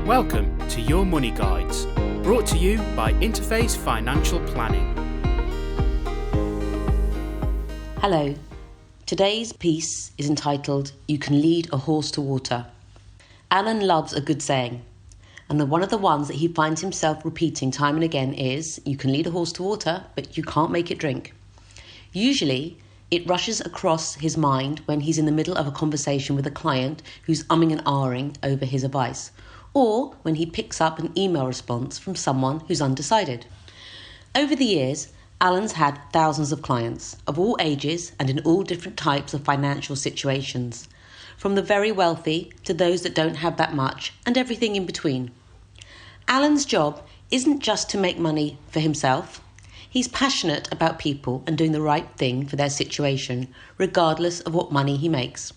Welcome to Your Money Guides, brought to you by Interface Financial Planning. Hello. Today's piece is entitled, You Can Lead a Horse to Water. Alan loves a good saying, and one of the ones that he finds himself repeating time and again is, you can lead a horse to water, but you can't make it drink. Usually, it rushes across his mind when he's in the middle of a conversation with a client who's umming and ahhing over his advice, or when he picks up an email response from someone who's undecided. Over the years, Alan's had thousands of clients, of all ages and in all different types of financial situations, from the very wealthy to those that don't have that much and everything in between. Alan's job isn't just to make money for himself. He's passionate about people and doing the right thing for their situation, regardless of what money he makes.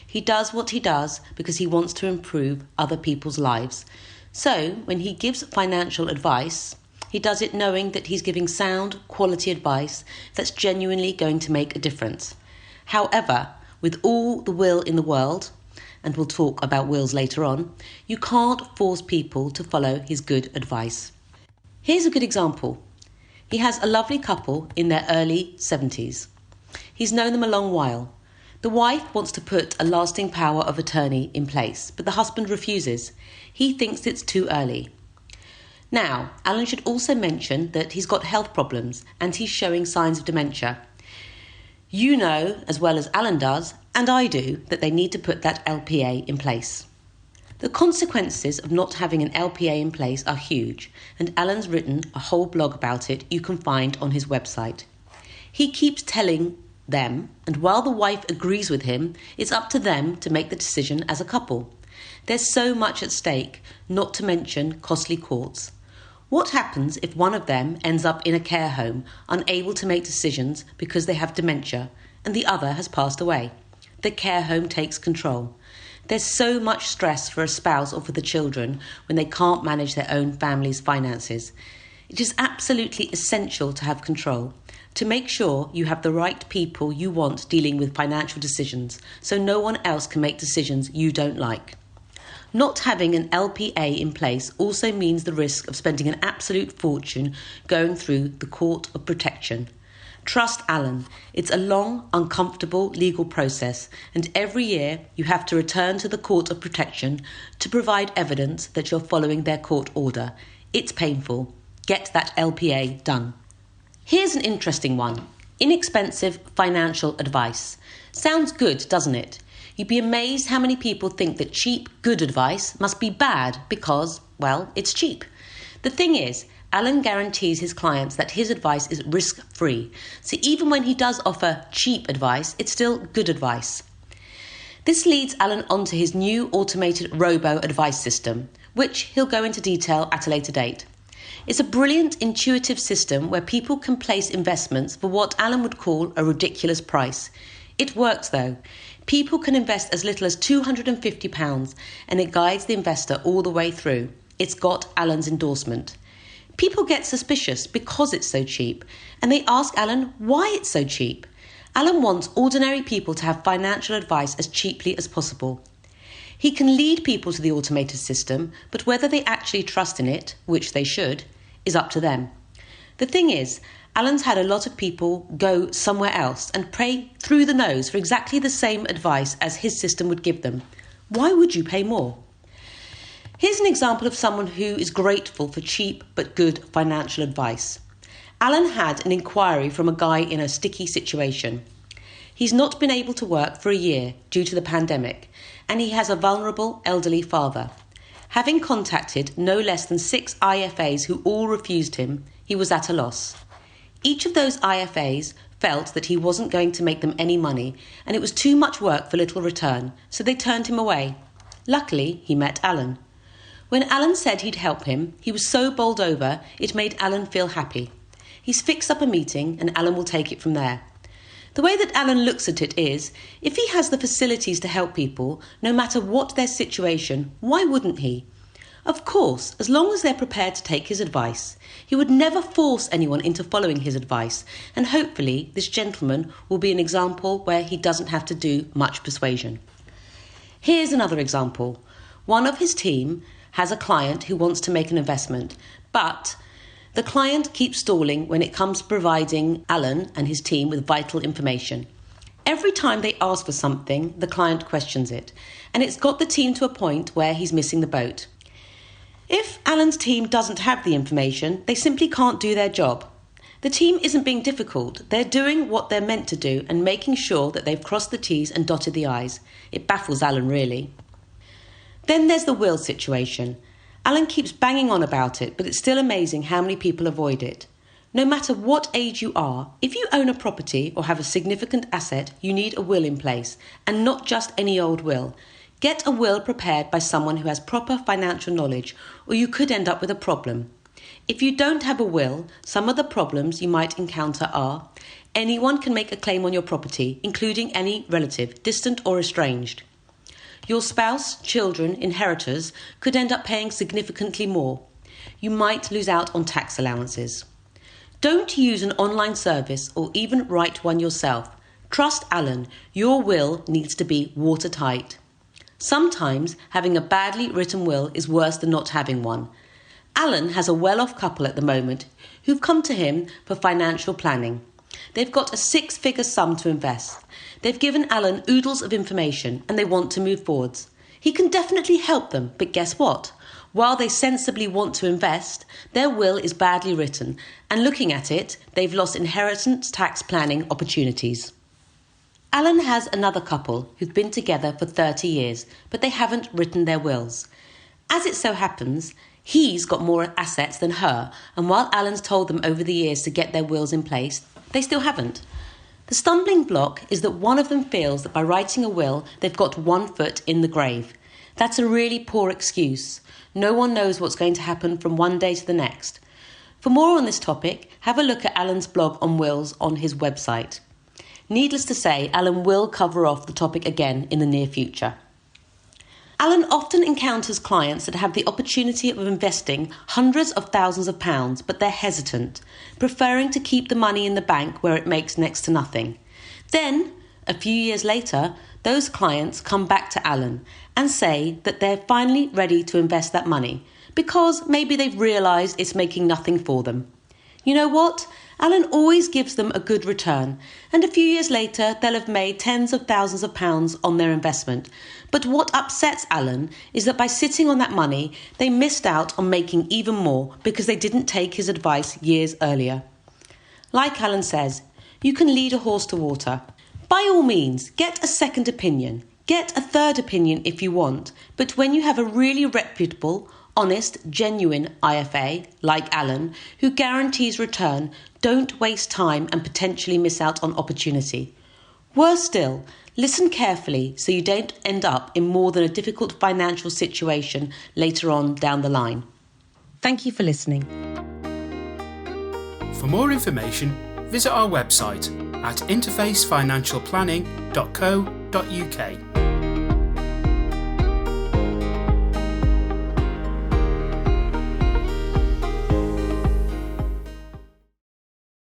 He does what he does because he wants to improve other people's lives. So, when he gives financial advice, he does it knowing that he's giving sound, quality advice that's genuinely going to make a difference. However, with all the will in the world, and we'll talk about wills later on, you can't force people to follow his good advice. Here's a good example. He has a lovely couple in their early 70s. He's known them a long while. The wife wants to put a lasting power of attorney in place, but the husband refuses. He thinks it's too early. Now, Alan should also mention that he's got health problems and he's showing signs of dementia. You know, as well as Alan does, and I do, that they need to put that LPA in place. The consequences of not having an LPA in place are huge, and Alan's written a whole blog about it you can find on his website. He keeps telling them, and while the wife agrees with him, it's up to them to make the decision as a couple. There's so much at stake, not to mention costly courts. What happens if one of them ends up in a care home, unable to make decisions because they have dementia, and the other has passed away? The care home takes control. There's so much stress for a spouse or for the children when they can't manage their own family's finances. It is absolutely essential to have control, to make sure you have the right people you want dealing with financial decisions, so no one else can make decisions you don't like. Not having an LPA in place also means the risk of spending an absolute fortune going through the Court of Protection. Trust Alan, it's a long, uncomfortable legal process, and every year you have to return to the Court of Protection to provide evidence that you're following their court order. It's painful. Get that LPA done. Here's an interesting one. Inexpensive financial advice. Sounds good, doesn't it? You'd be amazed how many people think that cheap, good advice must be bad because, well, it's cheap. The thing is, Alan guarantees his clients that his advice is risk-free. So even when he does offer cheap advice, it's still good advice. This leads Alan onto his new automated robo-advice system, which he'll go into detail at a later date. It's a brilliant, intuitive system where people can place investments for what Alan would call a ridiculous price. It works though. People can invest as little as £250 and it guides the investor all the way through. It's got Alan's endorsement. People get suspicious because it's so cheap, and they ask Alan why it's so cheap. Alan wants ordinary people to have financial advice as cheaply as possible. He can lead people to the automated system, but whether they actually trust in it, which they should, is up to them. The thing is, Alan's had a lot of people go somewhere else and pay through the nose for exactly the same advice as his system would give them. Why would you pay more? Here's an example of someone who is grateful for cheap but good financial advice. Alan had an inquiry from a guy in a sticky situation. He's not been able to work for a year due to the pandemic, and he has a vulnerable elderly father. Having contacted no less than 6 IFAs who all refused him, he was at a loss. Each of those IFAs felt that he wasn't going to make them any money, and it was too much work for little return, so they turned him away. Luckily, he met Alan. When Alan said he'd help him, he was so bowled over, it made Alan feel happy. He's fixed up a meeting and Alan will take it from there. The way that Alan looks at it is, if he has the facilities to help people, no matter what their situation, why wouldn't he? Of course, as long as they're prepared to take his advice. He would never force anyone into following his advice, and hopefully this gentleman will be an example where he doesn't have to do much persuasion. Here's another example. One of his team has a client who wants to make an investment, but the client keeps stalling when it comes to providing Alan and his team with vital information. Every time they ask for something, the client questions it, and it's got the team to a point where he's missing the boat. If Alan's team doesn't have the information, they simply can't do their job. The team isn't being difficult, they're doing what they're meant to do and making sure that they've crossed the T's and dotted the I's. It baffles Alan, really. Then there's the will situation. Alan keeps banging on about it, but it's still amazing how many people avoid it. No matter what age you are, if you own a property or have a significant asset, you need a will in place, and not just any old will. Get a will prepared by someone who has proper financial knowledge, or you could end up with a problem. If you don't have a will, some of the problems you might encounter are: anyone can make a claim on your property, including any relative, distant or estranged. Your spouse, children, inheritors could end up paying significantly more. You might lose out on tax allowances. Don't use an online service or even write one yourself. Trust Alan, your will needs to be watertight. Sometimes having a badly written will is worse than not having one. Alan has a well-off couple at the moment who've come to him for financial planning. They've got a 6-figure sum to invest. They've given Alan oodles of information and they want to move forwards. He can definitely help them, but guess what? While they sensibly want to invest, their will is badly written, and looking at it, they've lost inheritance tax planning opportunities. Alan has another couple who've been together for 30 years, but they haven't written their wills. As it so happens, he's got more assets than her, and while Alan's told them over the years to get their wills in place, they still haven't. The stumbling block is that one of them feels that by writing a will, they've got one foot in the grave. That's a really poor excuse. No one knows what's going to happen from one day to the next. For more on this topic, have a look at Alan's blog on wills on his website. Needless to say, Alan will cover off the topic again in the near future. Alan often encounters clients that have the opportunity of investing hundreds of thousands of pounds, but they're hesitant, preferring to keep the money in the bank where it makes next to nothing. Then, a few years later, those clients come back to Alan and say that they're finally ready to invest that money because maybe they've realised it's making nothing for them. You know what? Alan always gives them a good return, and a few years later they'll have made tens of thousands of pounds on their investment. But what upsets Alan is that by sitting on that money, they missed out on making even more because they didn't take his advice years earlier. Like Alan says, you can lead a horse to water. By all means, get a second opinion. Get a third opinion if you want, but when you have a really reputable, honest, genuine IFA, like Alan, who guarantees return, don't waste time and potentially miss out on opportunity. Worse still, listen carefully so you don't end up in more than a difficult financial situation later on down the line. Thank you for listening. For more information, visit our website at interfacefinancialplanning.co.uk.